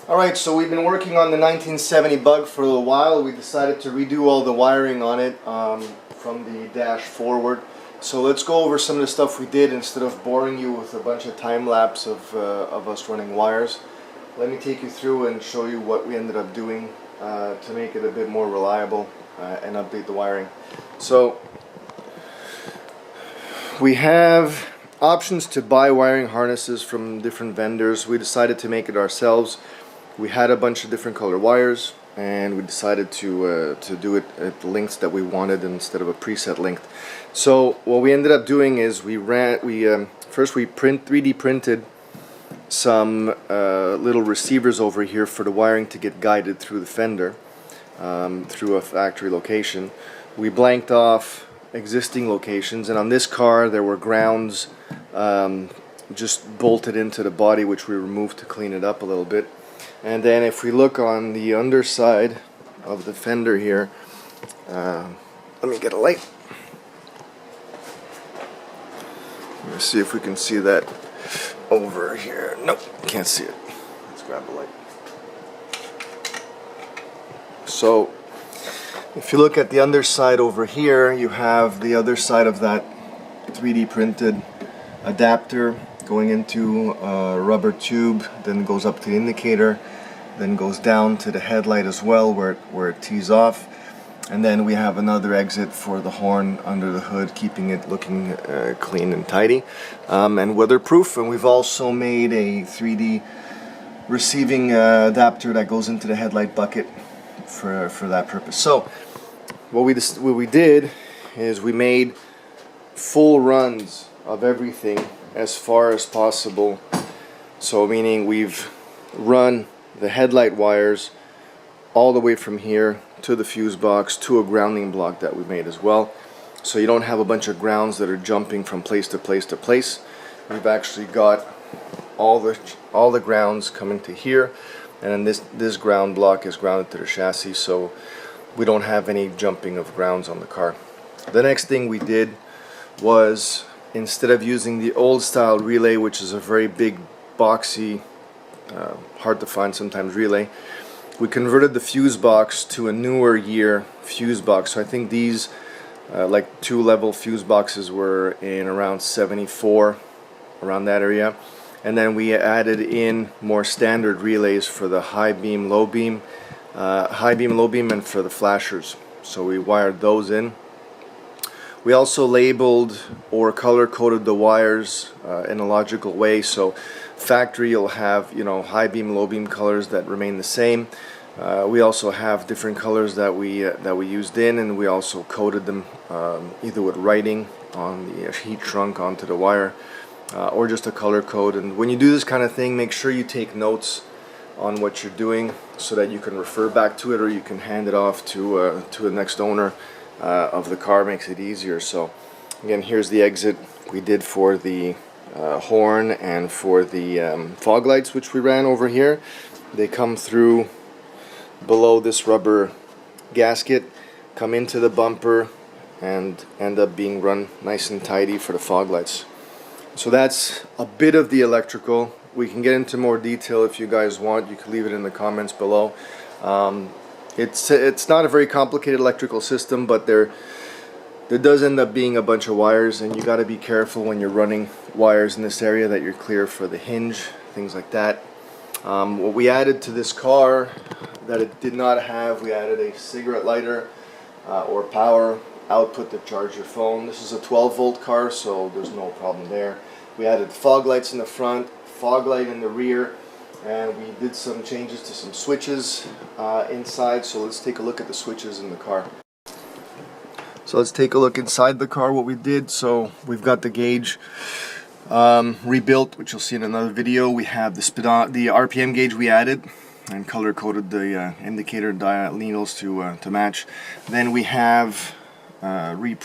Alright, so we've been working on the 1970 Bug for a little while. We decided to redo all the wiring on it from the dash forward. So let's go over some of the stuff we did instead of boring you with a bunch of time-lapse of us running wires. Let me take you through and show you what we ended up doing to make it a bit more reliable and update the wiring. So we have options to buy wiring harnesses from different vendors. We decided to make it ourselves. We had a bunch of different color wires, and we decided to do it at the lengths that we wanted instead of a preset length. So what we ended up doing is first we 3D printed some little receivers over here for the wiring to get guided through the fender through a factory location. We blanked off existing locations, and on this car there were grounds just bolted into the body, which we removed to clean it up a little bit. And then if we look on the underside of the fender here, let me get a light. Let's see if we can see that over here. Nope, can't see it. Let's grab a light. So if you look at the underside over here, you have the other side of that 3D printed adapter going into a rubber tube, then goes up to the indicator, then goes down to the headlight as well where it tees off, and then we have another exit for the horn under the hood, keeping it looking clean and tidy and weatherproof. And we've also made a 3D receiving adapter that goes into the headlight bucket for that purpose. So what we did is we made full runs of everything as far as possible. So meaning we've run the headlight wires all the way from here to the fuse box to a grounding block that we made as well, so you don't have a bunch of grounds that are jumping from place to place to place. We've actually got all the grounds coming to here, and then this ground block is grounded to the chassis, so we don't have any jumping of grounds on the car. The next thing we did was, instead of using the old style relay, which is a very big, boxy, hard to find sometimes relay, we converted the fuse box to a newer year fuse box. So I think these like 2-level fuse boxes were in around 74, around that area. And then we added in more standard relays for the high beam, low beam, and for the flashers. So we wired those in. We also labeled or color coded the wires in a logical way. So factory, you'll have, you know, high beam, low beam colors that remain the same. We also have different colors that we used in, and we also coded them either with writing on the heat shrunk onto the wire or just a color code. And when you do this kind of thing, make sure you take notes on what you're doing so that you can refer back to it, or you can hand it off to the next owner of the car. Makes it easier. So again, here's the exit we did for the horn and for the fog lights, which we ran over here. They come through below this rubber gasket, come into the bumper, and end up being run nice and tidy for the fog lights. So that's a bit of the electrical. We can get into more detail if you guys want. You can leave it in the comments below. It's not a very complicated electrical system, but there does end up being a bunch of wires, and you got to be careful when you're running wires in this area that you're clear for the hinge, things like that. What we added to this car that it did not have, we added a cigarette lighter or power output to charge your phone. This is a 12-volt car, so there's no problem there. We added fog lights in the front, fog light in the rear, and we did some changes to some switches inside. So let's take a look at the switches in the car. So let's take a look inside the car what we did. So we've got the gauge rebuilt, which you'll see in another video. We have the RPM gauge we added and color coded the indicator needles to match. Then we have 3D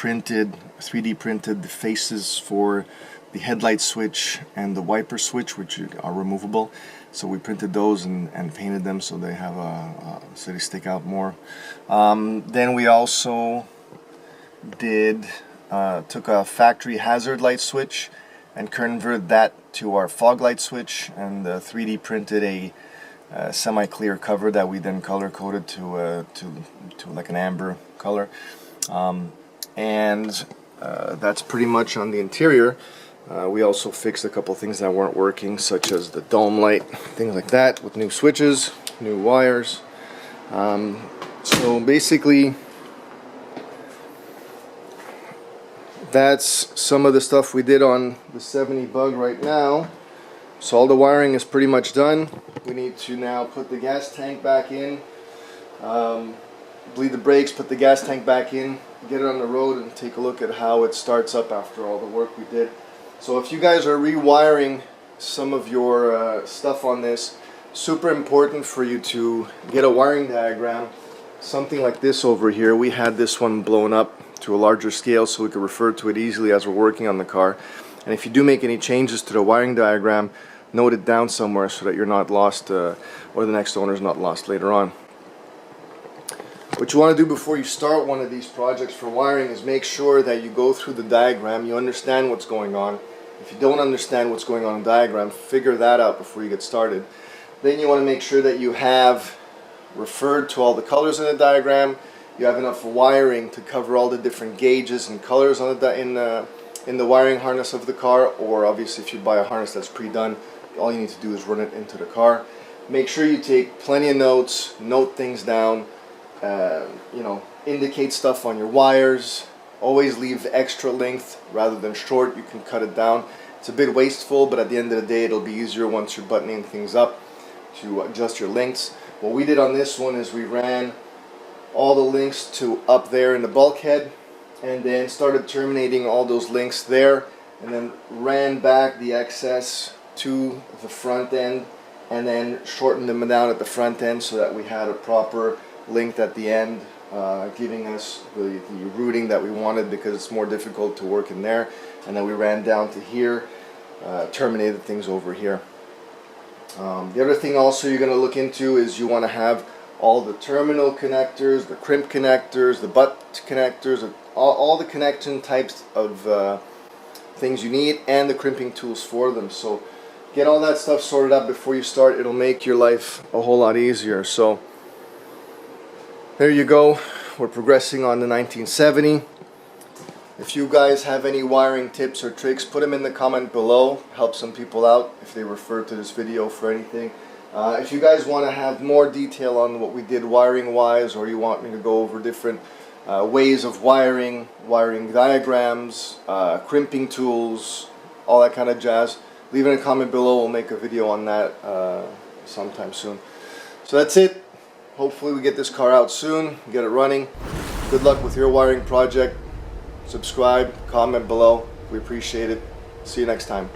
printed the faces for the headlight switch and the wiper switch, which are removable. So we printed those and painted them so they have so they stick out more. Then we also took a factory hazard light switch and converted that to our fog light switch, and 3D printed a semi-clear cover that we then color coded to like an amber color, and that's pretty much on the interior. We also fixed a couple things that weren't working, such as the dome light, things like that, with new switches, new wires. So basically, that's some of the stuff we did on the 70 Bug right now. So all the wiring is pretty much done. We need to now put the gas tank back in, bleed the brakes, put the gas tank back in, get it on the road, and take a look at how it starts up after all the work we did. So if you guys are rewiring some of your stuff on this, super important for you to get a wiring diagram. Something like this over here. We had this one blown up to a larger scale so we could refer to it easily as we're working on the car. And if you do make any changes to the wiring diagram, note it down somewhere so that you're not lost, or the next owner's not lost later on. What you want to do before you start one of these projects for wiring is make sure that you go through the diagram, you understand what's going on. If you don't understand what's going on in the diagram, figure that out before you get started. Then you want to make sure that you have referred to all the colors in the diagram, you have enough wiring to cover all the different gauges and colors on in the wiring harness of the car, or obviously if you buy a harness that's pre-done, all you need to do is run it into the car. Make sure you take plenty of notes, note things down, you know, indicate stuff on your wires. Always leave extra length rather than short. You can cut it down. It's a bit wasteful, but at the end of the day it'll be easier once you're buttoning things up to adjust your lengths. What we did on this one is we ran all the links to up there in the bulkhead, and then started terminating all those links there, and then ran back the excess to the front end, and then shortened them down at the front end so that we had a proper length at the end, giving us the routing that we wanted, because it's more difficult to work in there. And then we ran down to here, terminated things over here. The other thing also you're going to look into is you want to have all the terminal connectors, the crimp connectors, the butt connectors, all the connection types of things you need, and the crimping tools for them. So get all that stuff sorted out before you start. It'll make your life a whole lot easier. So there you go. We're progressing on the 1970. If you guys have any wiring tips or tricks, put them in the comment below. Help some people out if they refer to this video for anything. If you guys want to have more detail on what we did wiring wise, or you want me to go over different ways of wiring diagrams, crimping tools, all that kind of jazz, leave it in a comment below. We'll make a video on that sometime soon. So that's it. Hopefully we get this car out soon, get it running. Good luck with your wiring project. Subscribe, comment below. We appreciate it. See you next time.